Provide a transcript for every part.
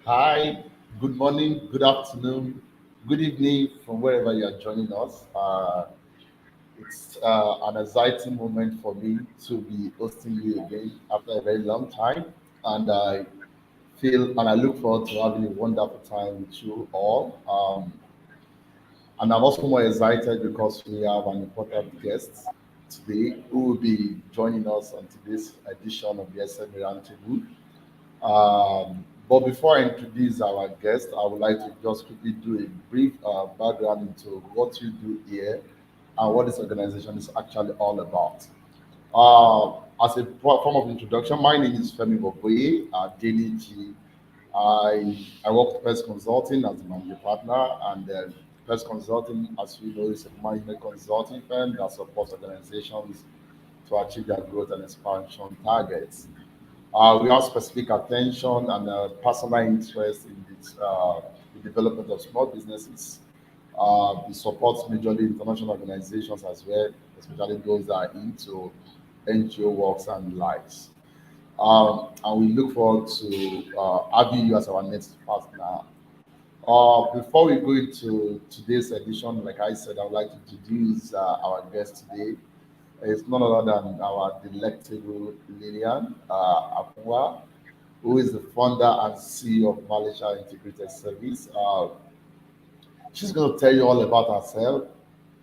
Hi, good morning, good afternoon, good evening from wherever you are joining us. It's an exciting moment for me to be hosting you again after a very long time. And I look forward to having a wonderful time with you all. And I'm also more excited because we have an important guest today who will be joining us on today's edition of the SME Roundtable. But before I introduce our guest, I would like to just quickly do a brief background into what you do here and what this organization is actually all about. As a form of introduction, my name is Femi Boboye, Daily G. I work with Pest Consulting as a managing partner, and Pest Consulting, as you know, is a management consulting firm that supports organizations to achieve their growth and expansion targets. We have specific attention and personal interest in the development of small businesses. We support majorly international organizations as well, especially those that are into NGO works and likes. And we look forward to having you as our next partner. Before we go into today's edition, like I said, I would like to introduce our guest today. It's none other than our delectable Lillian Akwunwa, who is the founder and CEO of Malicha Integrated Service. She's going to tell you all about herself,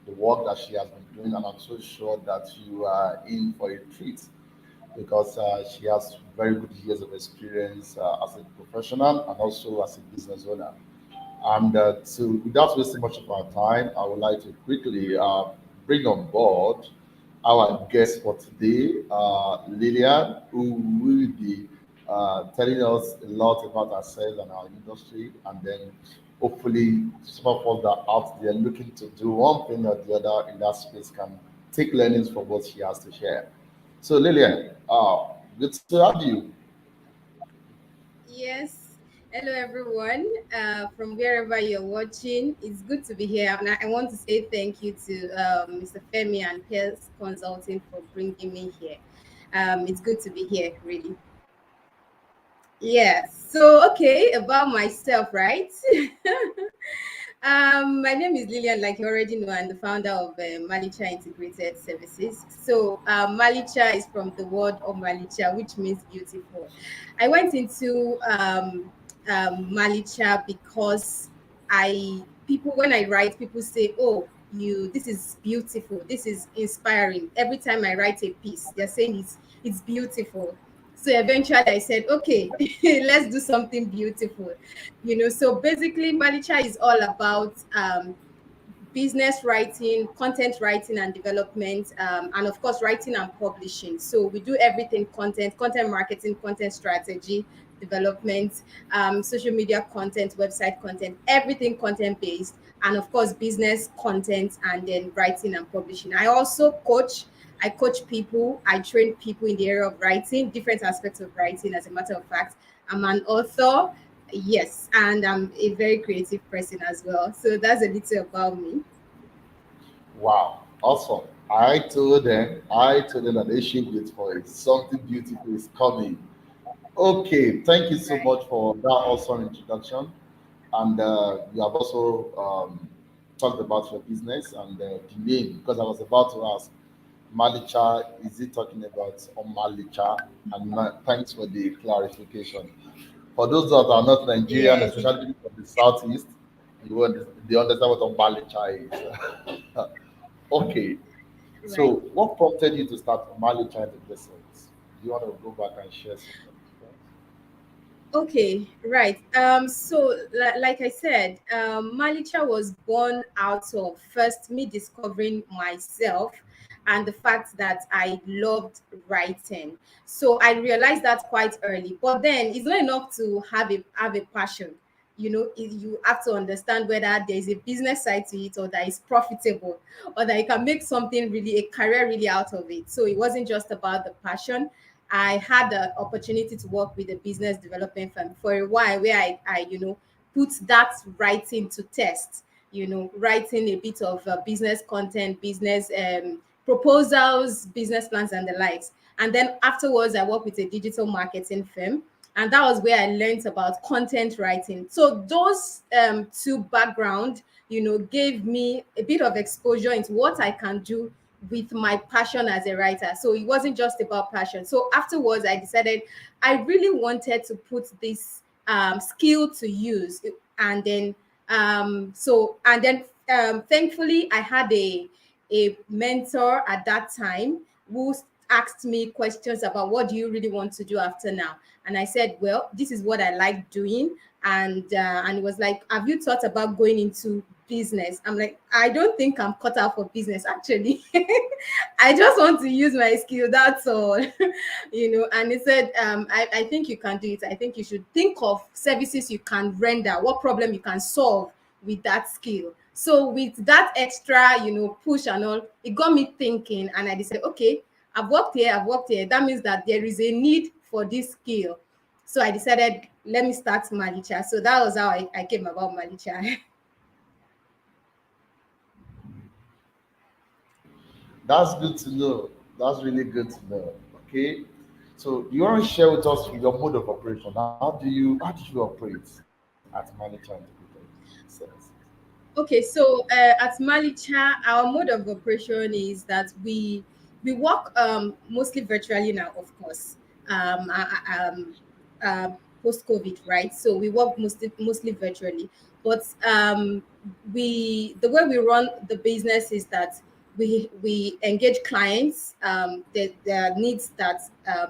the work that she has been doing, and I'm so sure that you are in for a treat because she has very good years of experience as a professional and also as a business owner. And so, without wasting much of our time, I would like to quickly bring on board our guest for today, Lillian, who will be telling us a lot about ourselves and our industry, and then hopefully some of us that are out there looking to do one thing or the other in that space can take learnings from what she has to share. So, Lillian, good to have you. Yes. Hello, everyone. From wherever you're watching, it's good to be here. And I want to say thank you to Mr. Femi and Pearls Consulting for bringing me here. It's good to be here, really. Yeah. So, okay, about myself, right? My name is Lillian, like you already know. I'm the founder of Malicha Integrated Services. So, Malicha is from the word of Malicha, which means beautiful. I went into Malicha because people, when I write, people say, "Oh, this is beautiful, this is inspiring." Every time I write a piece, they're saying it's beautiful. So eventually I said, okay, let's do something beautiful. So basically Malicha is all about business writing, content writing and development, and of course writing and publishing. So we do everything: content marketing, content strategy development, social media content, website content, everything content based, and of course business content, and then writing and publishing. I coach people, I train people in the area of writing, different aspects of writing. As a matter of fact, I'm an author. Yes, and I'm a very creative person as well. So that's a little about me. Wow, awesome. I told them that they should wait for it. Something beautiful is coming. Okay, thank you so Right. much for that awesome introduction. And you have also talked about your business and the name, because I was about to ask, Malicha, is he talking about Omalicha? And thanks for the clarification. For those that are not Nigerian, Yes. especially people from the southeast, they understand what Omalicha is. Okay, so Right. what prompted you to start Malicha in the business? Do you want to go back and share some of the Okay, right. So like I said, Malicha was born out of first me discovering myself and the fact that I loved writing. So I realized that quite early. But then it's not enough to have a passion. You have to understand whether there is a business side to it, or that is profitable, or that you can make something really, a career really out of it. So it wasn't just about the passion. I had the opportunity to work with a business development firm for a while, where I put that writing to test. Writing a bit of business content, business proposals, business plans, and the likes. And then afterwards, I worked with a digital marketing firm and that was where I learned about content writing. So those two background, gave me a bit of exposure into what I can do with my passion as a writer. So it wasn't just about passion. So afterwards, I decided I really wanted to put this skill to use, and then thankfully I had a mentor at that time who asked me questions about what do you really want to do after now, and I said, well, this is what I like doing. And it was like, have you thought about going into business? I'm like, I don't think I'm cut out for business, actually. I just want to use my skill, that's all. And he said, I think you can do it. I think you should think of services you can render, what problem you can solve with that skill. So with that extra, push and all, it got me thinking, and I decided, okay, I've worked here. That means that there is a need for this skill. So I decided, let me start Malicha. So that was how I came about Malicha. That's good to know. That's really good to know. Okay. So you want to share with us your mode of operation? How do you operate at Malicha Integrated Services? Okay, so at Malicha, our mode of operation is that we work mostly virtually now, of course. Post COVID, right? So we work mostly virtually, but we the way we run the business is that we engage clients, the needs that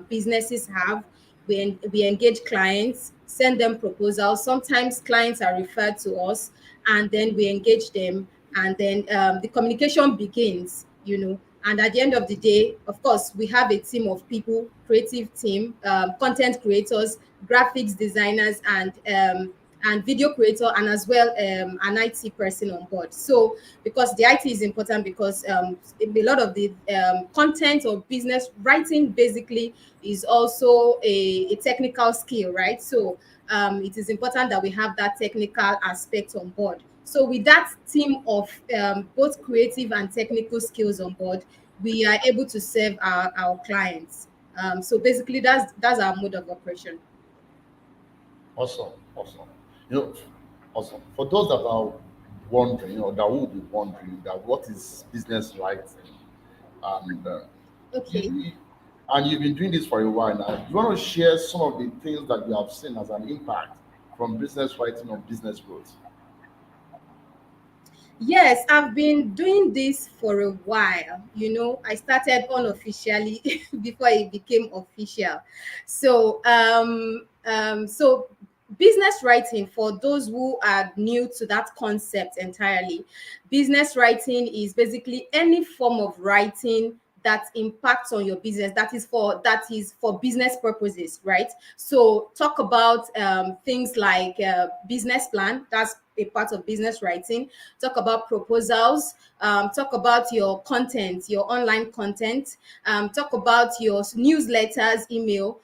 businesses have. We engage clients, send them proposals. Sometimes clients are referred to us, and then we engage them, and then the communication begins. And at the end of the day, of course, we have a team of people, creative team, content creators, graphics designers, and video creator, and as well an IT person on board. So because the IT is important, because a lot of the content or business writing basically is also a technical skill, right? So it is important that we have that technical aspect on board. So with that team of both creative and technical skills on board, we are able to serve our clients. So basically, that's our mode of operation. Awesome, awesome. You know, awesome. For those that are wondering, that will be wondering that what is business writing, and you, Okay. you- and you've been doing this for a while now. You want to share some of the things that you have seen as an impact from business writing on business growth? Yes, I've been doing this for a while. I started unofficially before it became official. So business writing, for those who are new to that concept entirely, business writing is basically any form of writing that impacts on your business, that is for business purposes, right? So talk about things like business plan. That's a part of business writing. Talk about proposals, talk about your content, your online content, talk about your newsletters, email.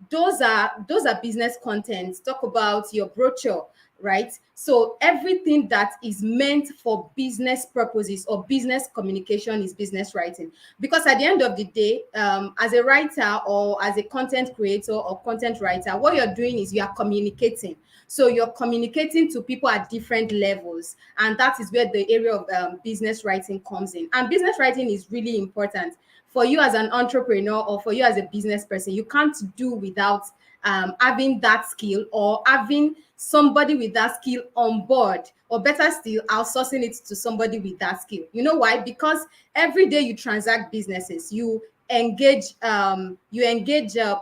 Those are business contents. Talk about your brochure, right? So everything that is meant for business purposes or business communication is business writing. Because at the end of the day, as a writer or as a content creator or content writer, what you're doing is you are communicating. So you're communicating to people at different levels, and that is where the area of business writing comes in. And business writing is really important for you as an entrepreneur or for you as a business person. You can't do without having that skill, or having somebody with that skill on board, or better still, outsourcing it to somebody with that skill. You know why? Because every day you transact businesses, you engage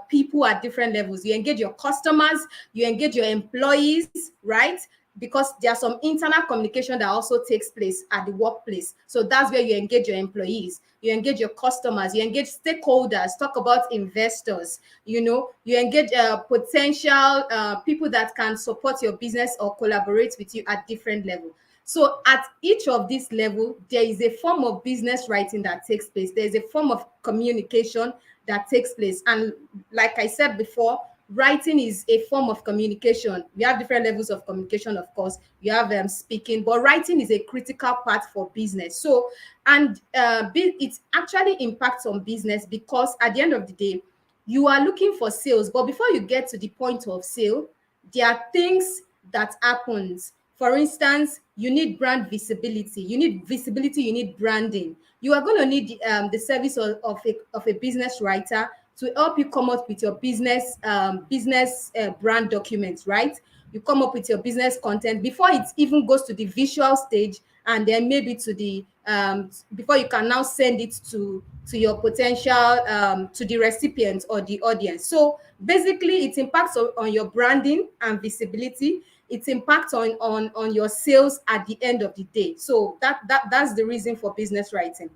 people at different levels. You engage your customers, you engage your employees, right? Because there's some internal communication that also takes place at the workplace. So that's where you engage your employees, you engage your customers, you engage stakeholders. Talk about investors. You engage potential people that can support your business or collaborate with you at different level. So at each of this level, there is a form of business writing that takes place. There is a form of communication that takes place. And like I said before, writing is a form of communication. We have different levels of communication, of course. You have speaking, but writing is a critical part for business. So, and it actually impacts on business, because at the end of the day, you are looking for sales, but before you get to the point of sale, there are things that happens. For instance, you need brand visibility, you need branding. You are going to need the service of a business writer to help you come up with your business brand documents, right? You come up with your business content before it even goes to the visual stage, and then maybe to the before you can now send it to your potential to the recipient or the audience. So basically it impacts on your branding and visibility. It impacts on your sales at the end of the day. So that's the reason for business writing.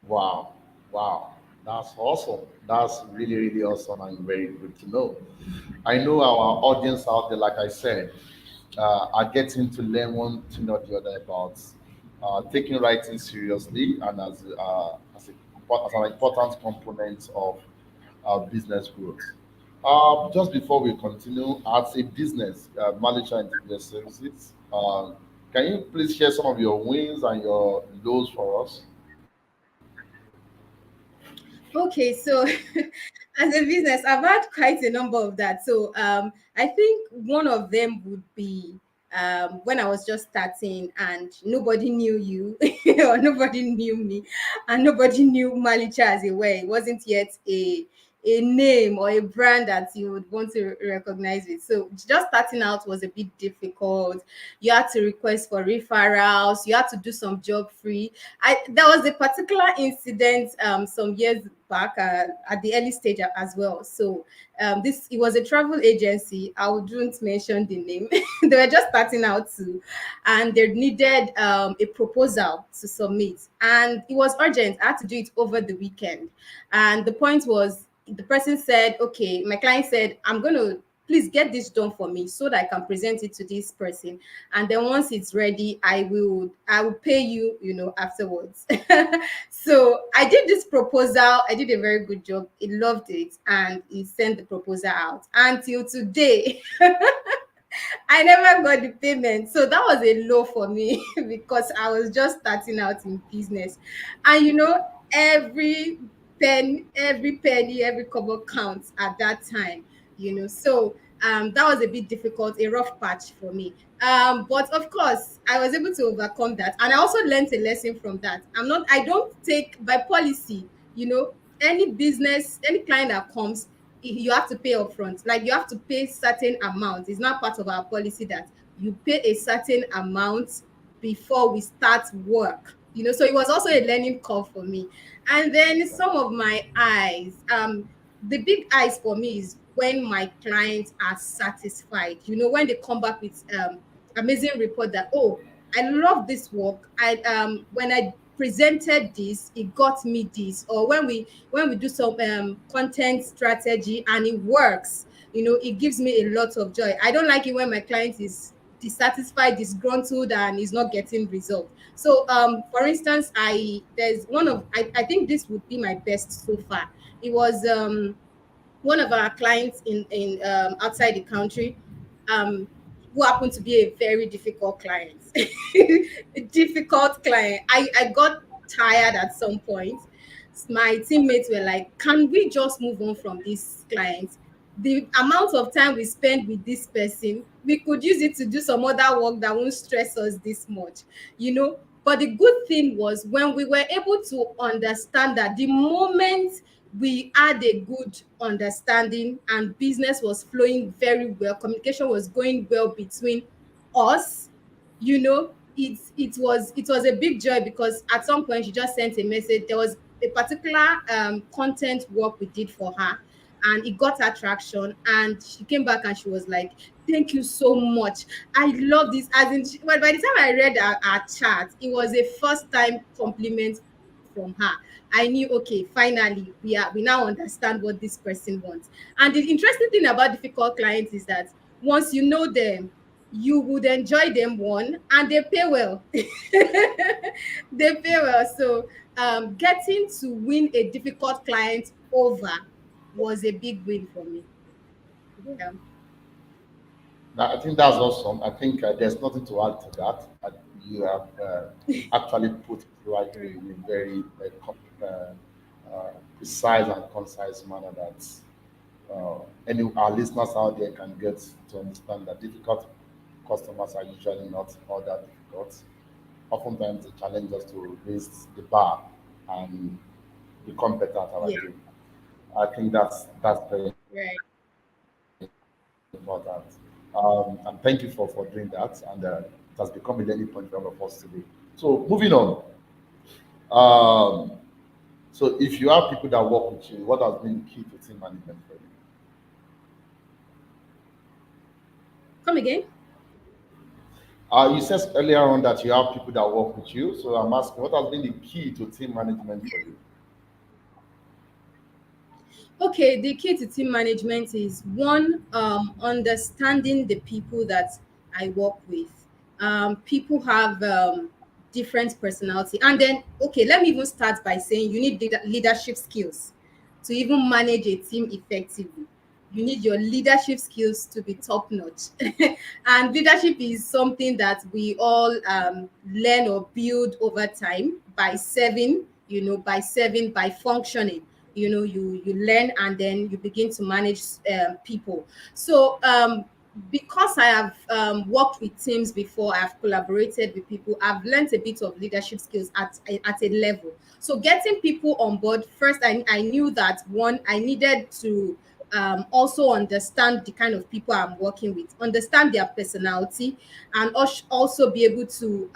Wow, wow, that's awesome. That's really, really awesome and very good to know. I know our audience out there, like I said, are getting to learn one thing or the other about taking writing seriously and as an important component of business growth. Just before we continue, as a business, Malicha Integrated Services, can you please share some of your wins and your lows for us? Okay, so as a business, I've had quite a number of that. So I think one of them would be when I was just starting and nobody knew you or nobody knew me and nobody knew Malicha as a way. It wasn't yet a name or a brand that you would want to recognize it. So just starting out was a bit difficult. You had to request for referrals, you had to do some job free. There was a particular incident some years back at the early stage as well. So this it was a travel agency. I wouldn't mention the name. They were just starting out too, and they needed a proposal to submit, and it was urgent. I had to do it over the weekend, and the point was the person said, "Okay," my client said, "I'm going to." Please get this done for me so that I can present it to this person, and then once it's ready, I will pay you, afterwards. So I did this proposal. I did a very good job. He loved it, and he sent the proposal out. Until today, I never got the payment. So that was a low for me because I was just starting out in business. And every every penny, every cover counts at that time. So that was a bit difficult, a rough patch for me. But of course, I was able to overcome that. And I also learned a lesson from that. I don't take by policy, any business, any client that comes, you have to pay upfront. Like you have to pay certain amount. It's not part of our policy that you pay a certain amount before we start work. So it was also a learning curve for me. And then some of my eyes, the big eyes for me is when my clients are satisfied. When they come back with amazing report that, oh, I love this work. When I presented this, it got me this. Or when we do some content strategy and it works, it gives me a lot of joy. I don't like it when my client is dissatisfied, disgruntled, and is not getting results. So for instance, I think this would be my best so far. It was one of our clients in outside the country, um who happened to be a very difficult client. A difficult client. I got tired at some point. My teammates were like, can we just move on from this client? The amount of time we spend with this person, we could use it to do some other work that won't stress us this much. But the good thing was when we were able to understand that the moment we had a good understanding and business was flowing very well, communication was going well between us. It was a big joy because at some point she just sent a message. There was a particular content work we did for her, and it got her traction, and she came back and she was like, thank you so much, I love this. As in, well, by the time I read our chat, it was a first time compliment from her. I knew, okay, finally we now understand what this person wants. And the interesting thing about difficult clients is that once you know them, you would enjoy them, one, and they pay well. They pay well. So getting to win a difficult client over was a big win for me. Yeah. I think that's awesome. I think there's nothing to add to that. You have actually put it right in a very precise and concise manner that any our listeners out there can get to understand that difficult customers are usually not all that difficult. Oftentimes, they challenge us to raise the bar and become better at our Yeah. game. I think that's very Right. important. And thank you for doing that. And it has become a learning point for all of us today. So moving on. Um, so if you have people that work with you, what has been key to team management for you? Come again. You said earlier on that you have people that work with you. So I'm asking, what has been the key to team management for you? Okay, the key to team management is one, understanding the people that I work with. People have different personality, and then okay, let me even start by saying you need leadership skills to even manage a team effectively. You need your leadership skills to be top notch, and leadership is something that we all learn or build over time by serving. By serving, by functioning, you learn and then you begin to manage people. So because I have worked with teams before, I've collaborated with people, I've learned a bit of leadership skills at a level. So getting people on board first, I knew that one, I needed to also understand the kind of people I'm working with, understand their personality, and also be able to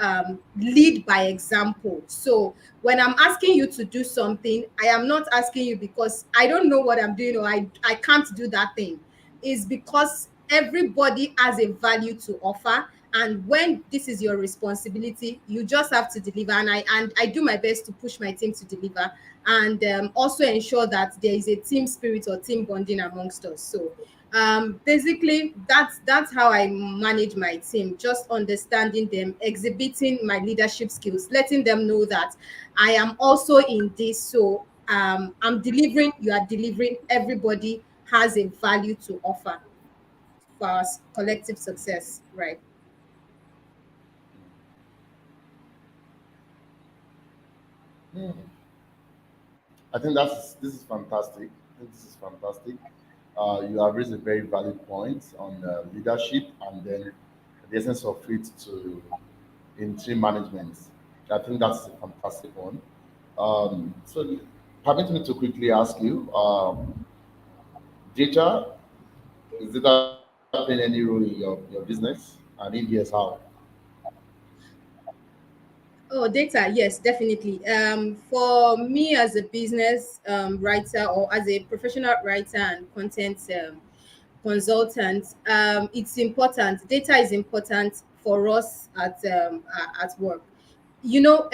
lead by example. So when I'm asking you to do something, I am not asking you because I don't know what I'm doing or I can't do that thing. Is because everybody has a value to offer, and when this is your responsibility, you just have to deliver. And I do my best to push my team to deliver, and also ensure that there is a team spirit or team bonding amongst us. So basically that's how I manage my team, just understanding them, exhibiting my leadership skills, letting them know that I am also in this. So I'm delivering, you are delivering, everybody has a value to offer for our collective success, right? Hmm. I think that's this is fantastic. I think this is fantastic. You have raised a very valid point on leadership and then the essence of it to in team management. I think that's a fantastic one. So, permit me to quickly ask you, data is data playing any role in your business? And if yes, how? Oh, data, yes, definitely. For me as a business writer or as a professional writer and content consultant, it's important. Data is important for us at work. You know,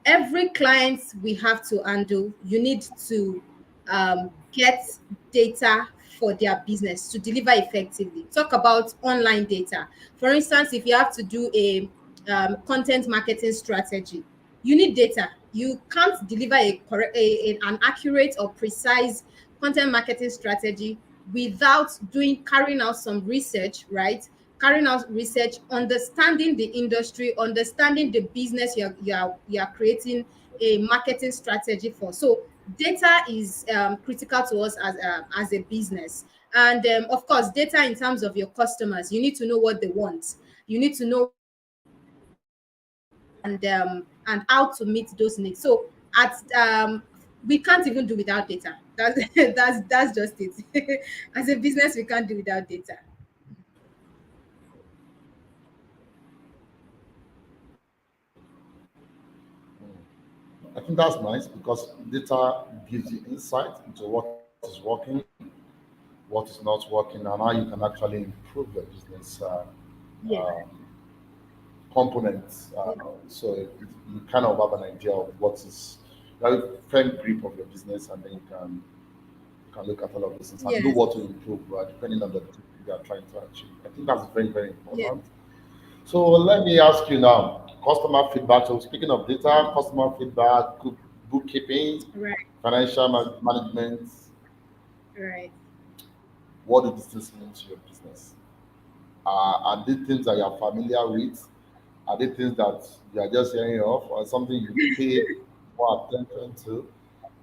every client we have to handle, you need to get data for their business to deliver effectively. Talk about online data. For instance, if you have to do a content marketing strategy, you need data. You can't deliver an accurate or precise content marketing strategy without doing carrying out some research, right? Carrying out research, understanding the industry, understanding the business you're creating a marketing strategy for. So data is critical to us as a business. And of course, data in terms of your customers, you need to know what they want. You need to know and how to meet those needs. So at we can't even do without data. That's that's just it. As a business, we can't do without data. I think that's nice because data gives you insight into what is working, what is not working, and how you can actually improve your business Yeah. um, components. So you kind of have an idea of what is you have a firm grip of your business, and then you can look at all of these things and know Yes. what to improve depending on the thing you are trying to achieve. I think that's very, very Yeah. important. So let me ask you now, customer feedback. So speaking of data, customer feedback, bookkeeping, Right. financial management, Right. what do these things mean to your business? Are they things that you're familiar with? Are they things that you are just hearing of or something you pay more attention to?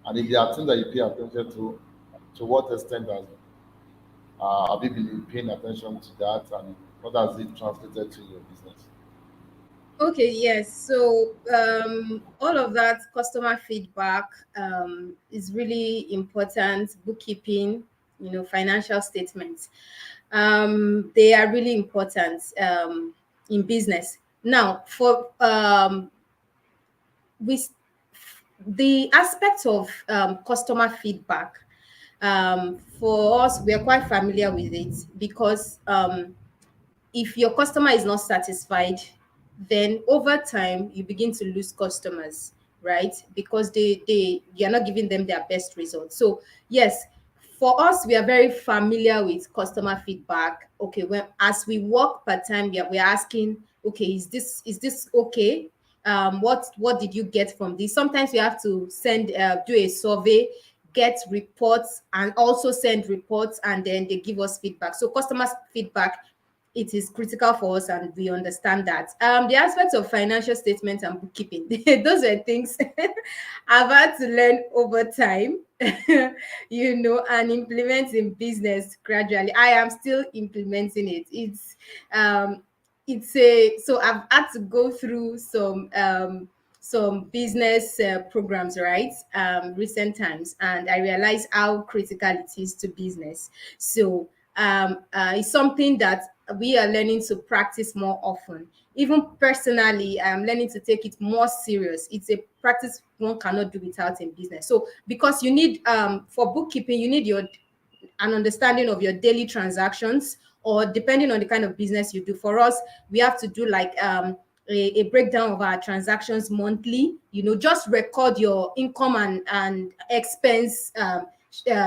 And if there are things that you pay attention to what extent have you been paying attention to that, and what has it translated to your business? Okay, yes. So all of that customer feedback is really important. Bookkeeping, financial statements, they are really important in business. Now, for we the aspect of customer feedback, for us, we are quite familiar with it because if your customer is not satisfied, then over time you begin to lose customers, right? Because you're not giving them their best results. So yes, for us, we are very familiar with customer feedback. Okay, when as we work part time, we are asking, okay, is this okay? What did you get from this? Sometimes we have to do a survey, get reports, and also send reports, and then they give us feedback. So customers feedback, it is critical for us, and we understand that. The aspects of financial statement and bookkeeping, those are things I've had to learn over time, and implement in business gradually. I am still implementing it. It's a so I've had to go through some business programs, right? Recent times, and I realized how critical it is to business. So it's something that we are learning to practice more often. Even personally, I'm learning to take it more serious. It's a practice one cannot do without in business. So because you need for bookkeeping, you need your an understanding of your daily transactions, or depending on the kind of business you do. For us, we have to do like a breakdown of our transactions monthly. Just record your income and expense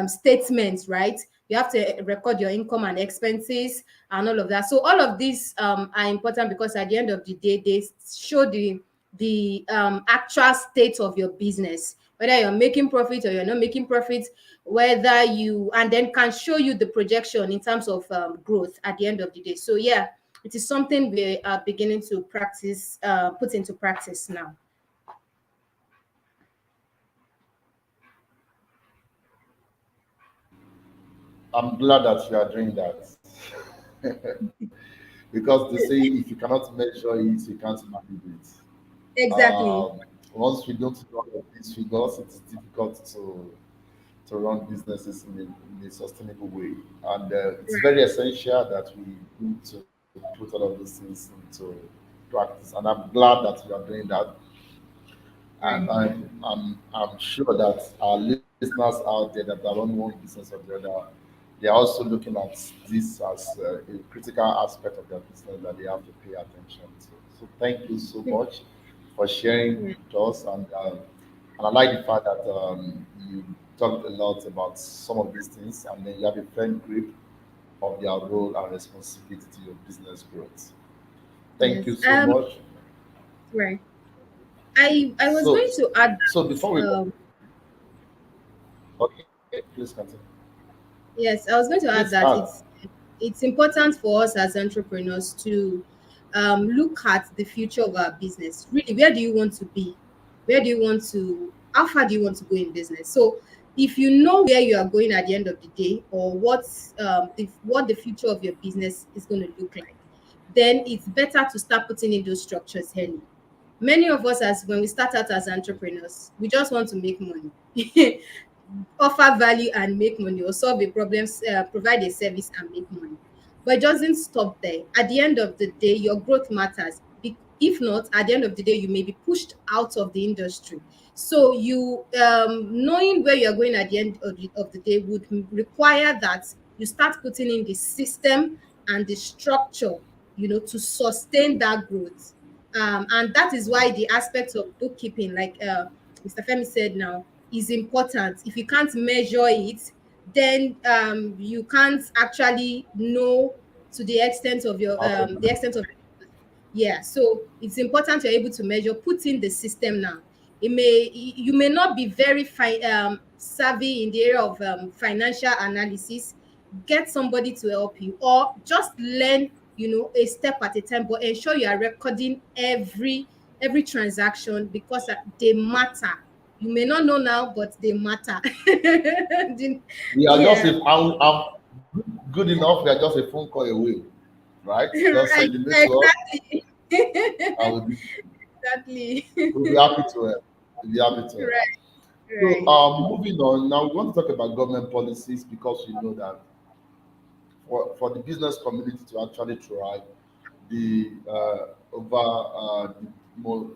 statements, right? You have to record your income and expenses and all of that. So all of these are important because at the end of the day, they show the actual state of your business, whether you're making profit or you're not making profit, whether you and then can show you the projection in terms of growth at the end of the day. So yeah, it is something we are beginning to practice, put into practice now. I'm glad that you are doing that. Because they say if you cannot measure it, you can't manage it. Exactly. Once we don't know these figures, it's difficult to run businesses in a sustainable way. And it's Right. very essential that we need to put all of these things into practice. And I'm glad that you are doing that. And Right. I'm sure that our listeners out there that are on one business or the other, they are also looking at this as a critical aspect of their business that they have to pay attention to. So thank you so much for sharing Yeah. with us. And I like the fact that you talked a lot about some of these things, and then you have a firm grip of their role and responsibility to your business growth. Thank you Yes. so much. Right. I was So, going to add so before we that. okay, please continue. Yes, I was going to Please add that add. it's important for us as entrepreneurs to look at the future of our business. Really, where do you want to be? Where do you want to? How far do you want to go in business? So, if you know where you are going at the end of the day, or what the future of your business is going to look like, then it's better to start putting in those structures early. Many of us, as when we start out as entrepreneurs, we just want to make money. Offer value and make money, or solve a problem, provide a service and make money. But it doesn't stop there. At the end of the day, your growth matters. If not, at the end of the day, you may be pushed out of the industry. So you knowing where you're going at the end of the day would require that you start putting in the system and the structure, to sustain that growth. And that is why the aspect of bookkeeping, like Mr. Femi said now, is important. If you can't measure it, then you can't actually know to Out of the extent of, yeah. So it's important you're able to measure, put in the system now. You may not be very savvy in the area of financial analysis. Get somebody to help you, or just learn, a step at a time, but ensure you are recording every transaction, because they matter. You may not know now, but they matter. We are just Yeah. if I'm good enough. We are just a phone call away, right? Just Right. send the mail to us, Exactly. and Exactly. we'll be happy to help. We'll be happy to help. Right. So, Right. moving on, now we want to talk about government policies because we know that for the business community to actually thrive, the over the more,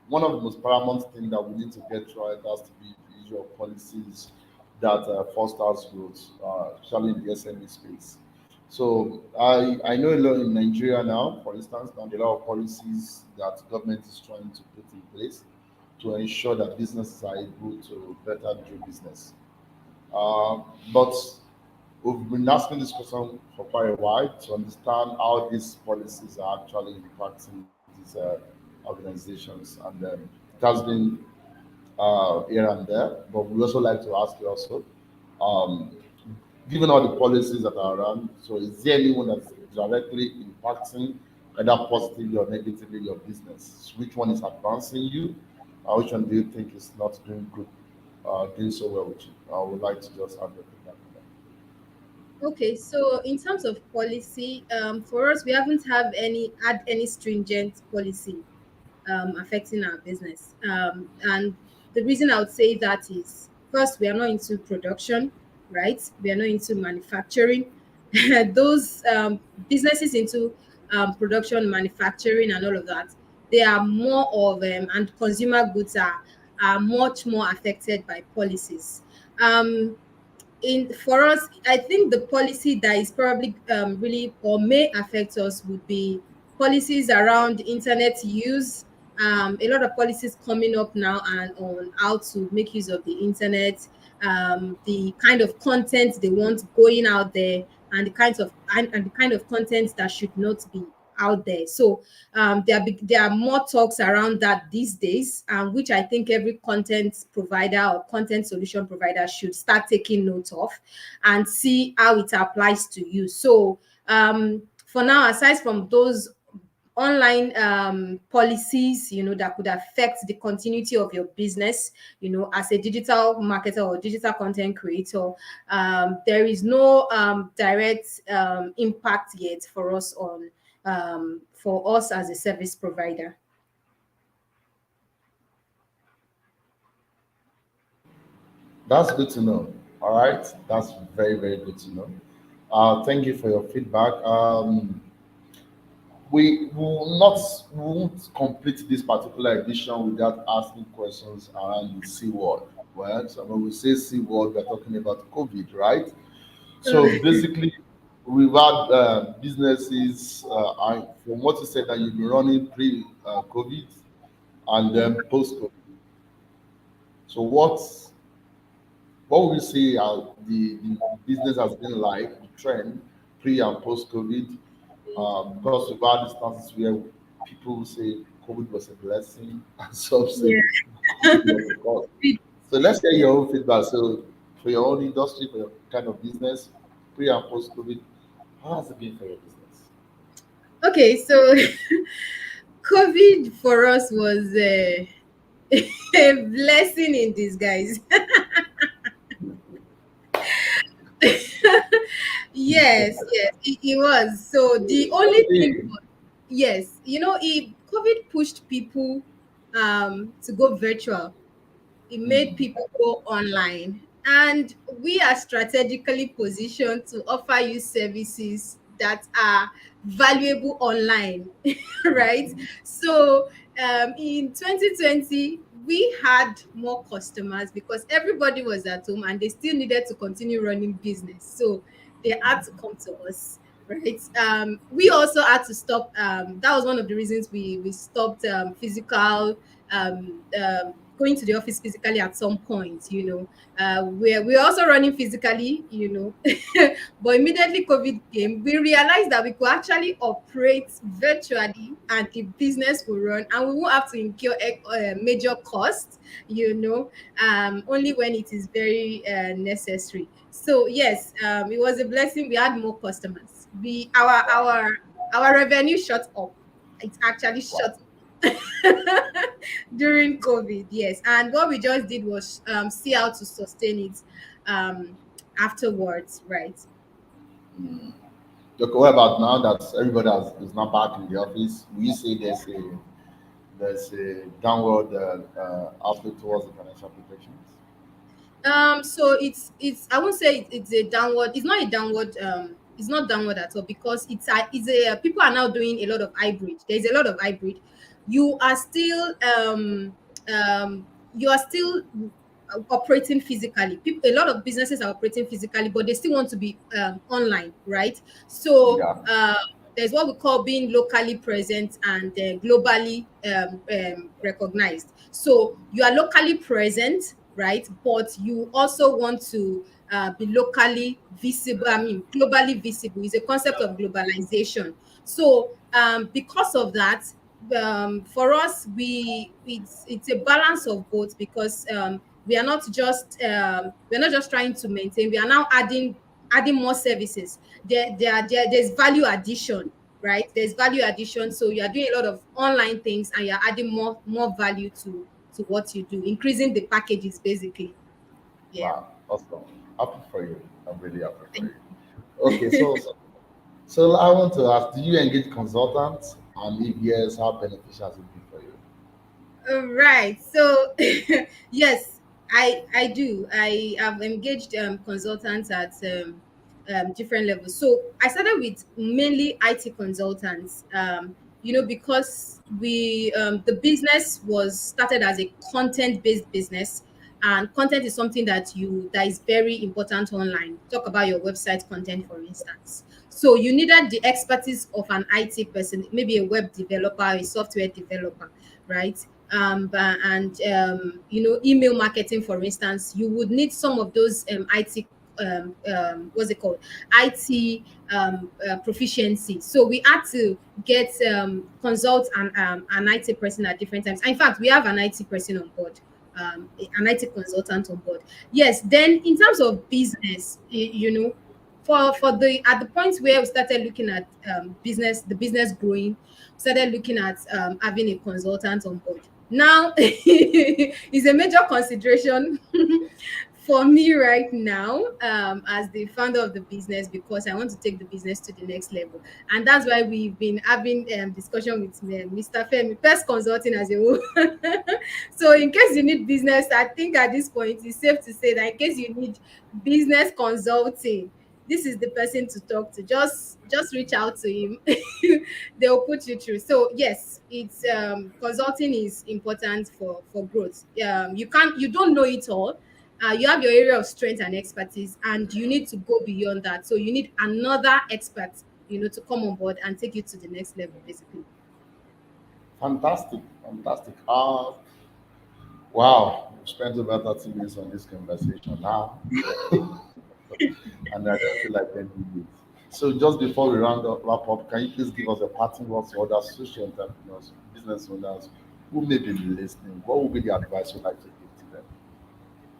one of the most paramount things that we need to get right has to be the issue of policies that fosters growth, especially in the SME space. So I know a lot in Nigeria now, for instance, now there are a lot of policies that government is trying to put in place to ensure that businesses are able to better do business. But we've been asking this question for quite a while to understand how these policies are actually impacting these organizations. And it has been here and there, but we also like to ask you also, um, given all the policies that are around, so is there anyone that's directly impacting either positively or negatively your business? Which one is advancing you? Which one do you think is not doing good, doing so well with you? I would like to just have your feedback on that. Okay, so in terms of policy, for us, we haven't have any had any stringent policy affecting our business. And the reason I would say that is first, we are not into production, right? We are not into manufacturing. Those businesses into production, manufacturing, and all of that, they are more of and consumer goods are much more affected by policies. Um, in For us, I think the policy that is probably really or may affect us would be policies around internet use. A lot of policies coming up now and on how to make use of the internet, the kind of content they want going out there, and the kind of content that should not be out there. So there are more talks around that these days, which I think every content provider or content solution provider should start taking note of and see how it applies to you. So for now, aside from those online policies, that could affect the continuity of your business, as a digital marketer or digital content creator, there is no direct impact yet for us as a service provider. That's good to know. All right, that's very, very good to know. Thank you for your feedback. We will not we won't complete this particular edition without asking questions around the C word. Well, so when we say C word, we're talking about COVID, right? So basically, we've had businesses, from what you said, that you've been running pre-COVID and then post-COVID. So what would you say the business has been like, the trend pre and post-COVID? Because we've had instances where people say COVID was a blessing and some say Yeah. COVID was a curse. So let's get your own feedback. So for your own industry, for your kind of business, pre and post-COVID, how has it been for your business? Okay, so COVID for us was a blessing in disguise. Yes, yes, it was. So the only thing Really? was, yes, COVID pushed people to go virtual. It made Hmm. people go online, and we are strategically positioned to offer you services that are valuable online. Right? So in 2020 we had more customers because everybody was at home and they still needed to continue running business, so they had to come to us. Right. We also had to stop. That was one of the reasons we stopped physical going to the office physically at some point. We're also running physically. But immediately COVID came, we realized that we could actually operate virtually and the business will run and we won't have to incur major costs, only when it is very necessary. So yes, it was a blessing. We had more customers. Our revenue shot up. It actually shot Wow. up. during COVID. Yes, and what we just did was see how to sustain it afterwards, right? Mm. Okay, what about now that everybody is now back in the office? Will you say there's a downward outlook towards the financial protections? So it's I won't say it's a downward. It's not a downward. It's not downward at all because it's a people are now doing a lot of hybrid. There's a lot of hybrid. You are still um you are still operating physically. People, a lot of businesses are operating physically, but they still want to be online, right? So Yeah. there's what we call being locally present and globally recognized. So you are locally present, right? But you also want to be locally visible. I mean, globally visible is a concept of globalization. So because of that, for us, it's a balance of both because we're not just trying to maintain. We are now adding more services. There's value addition, right? There's value addition. So you are doing a lot of online things and you're adding more value to what you do, increasing the packages basically. Yeah. Wow. Awesome. Happy for you. I'm really happy for you. Okay, so I want to ask, do you engage consultants? And if yes, how beneficial has it been for you? Right. So yes, I do. I have engaged consultants at different levels. So I started with mainly IT consultants. Because the business was started as a content based business, and content is something that is very important online. Talk about your website content, for instance. So you needed the expertise of an IT person, maybe a web developer, a software developer, right? Email marketing, for instance, you would need some of those IT what's it called, IT proficiency. So we had to get consult an IT person at different times. In fact, we have an IT person on board, an IT consultant on board. Yes. Then in terms of business, for the at the point where we started looking at the business growing, started looking at having a consultant on board. Now is a major consideration for me right now, as the founder of the business, because I want to take the business to the next level. And that's why we've been having discussion with Mr. Femi, Pest Consulting as a whole. So in case you need business, I think at this point it's safe to say that in case you need business consulting, this is the person to talk to. Just reach out to him. They'll put you through. So yes, it's consulting is important for growth. You don't know it all. You have your area of strength and expertise, and you need to go beyond that. So you need another expert, to come on board and take you to the next level, basically. Fantastic, fantastic. Wow, we spent about 30 minutes on this conversation now, and I don't feel like ending it. So just before we wrap up, can you please give us a parting words to other social entrepreneurs, business owners who may be listening? What would be the advice you'd like to give to them?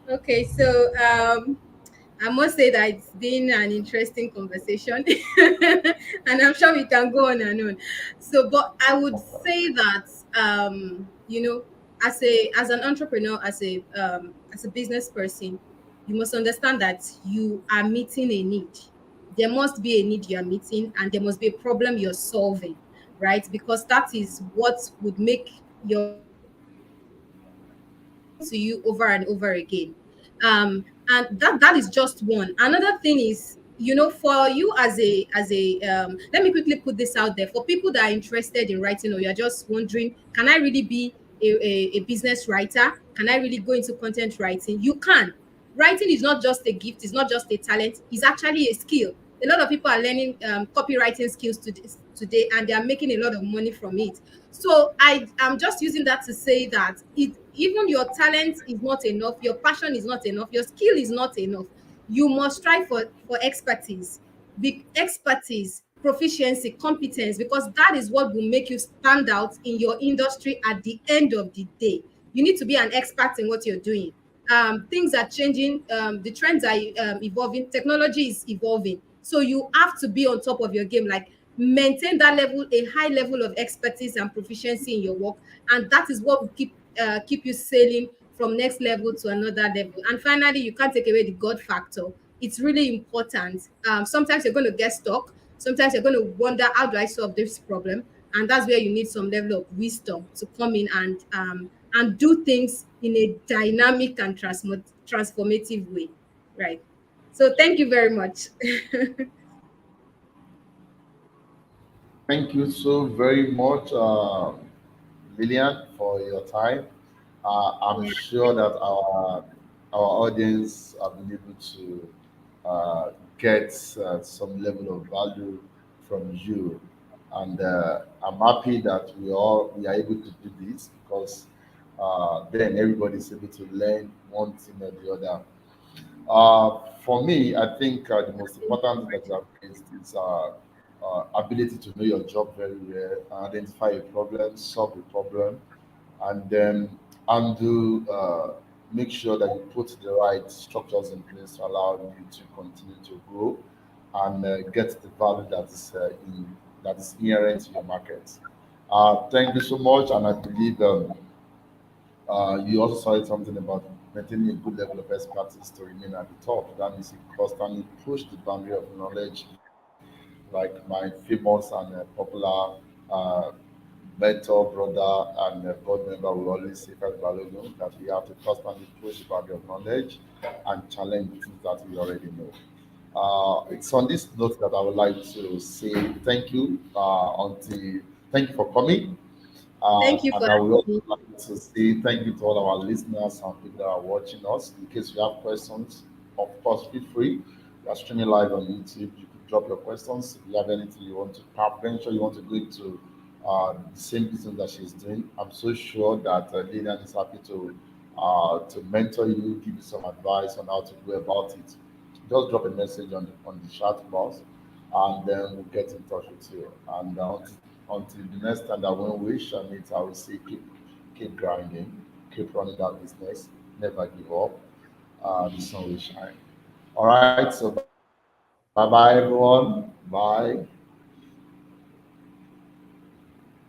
Okay, so I must say that it's been an interesting conversation, and I'm sure we can go on and on. So, but I would say that as an entrepreneur, as a business person, you must understand that you are meeting a need. There must be a need you are meeting, and there must be a problem you're solving, right? Because that is what would make your to you over and over again. And that is just one. Another thing is, for you as a let me quickly put this out there for people that are interested in writing, or you're just wondering, can I really be a business writer? Can I really go into content writing? You can. Writing is not just a gift, it's not just a talent, it's actually a skill. A lot of people are learning copywriting skills today, and they are making a lot of money from it. So I am just using that to say that even your talent is not enough, your passion is not enough, your skill is not enough. You must strive for expertise, big expertise, proficiency, competence, because that is what will make you stand out in your industry at the end of the day. You need to be an expert in what you're doing. Things are changing, the trends are evolving, technology is evolving. So you have to be on top of your game. Like maintain that level, a high level of expertise and proficiency in your work, and that is what will keep you sailing from next level to another level. And finally, you can't take away the God factor. It's really important. Sometimes you're going to get stuck. Sometimes you're going to wonder, how do I solve this problem? And that's where you need some level of wisdom to come in and do things in a dynamic and transformative way, right? So thank you very much. Thank you so very much, Lillian, for your time. I'm Yeah. sure that our audience have been able to get some level of value from you, and I'm happy that we are able to do this because then everybody's able to learn one thing or the other. For me, I think the most important thing that you have raised is ability to know your job very well, identify a problem, solve a problem, and then undo, make sure that you put the right structures in place to allow you to continue to grow and get the value that is inherent to your market. Thank you so much, and I believe you also said something about maintaining a good level of expertise to remain at the top. That means you constantly push the boundary of knowledge, like my famous and popular uh, mentor, brother, and board member will always say, Fred Balogun, that we have to constantly push the boundary of knowledge and challenge the things that we already know. It's on this note that I would like to say thank you thank you for coming. Thank you for And I would having also me. like to say thank you to all our listeners and people that are watching us. In case you have questions, of course, feel free. We are streaming live on YouTube. You could drop your questions. If you have anything you want to venture, you want to go into the same business that she's doing, I'm so sure that Lillian is happy to mentor you, give you some advice on how to go about it. Just drop a message on the chat box, and then we'll get in touch with you. And until the next time that when we shall meet, I will say keep grinding, keep running that business, never give up. The sun will shine. All right, so bye bye everyone. Bye.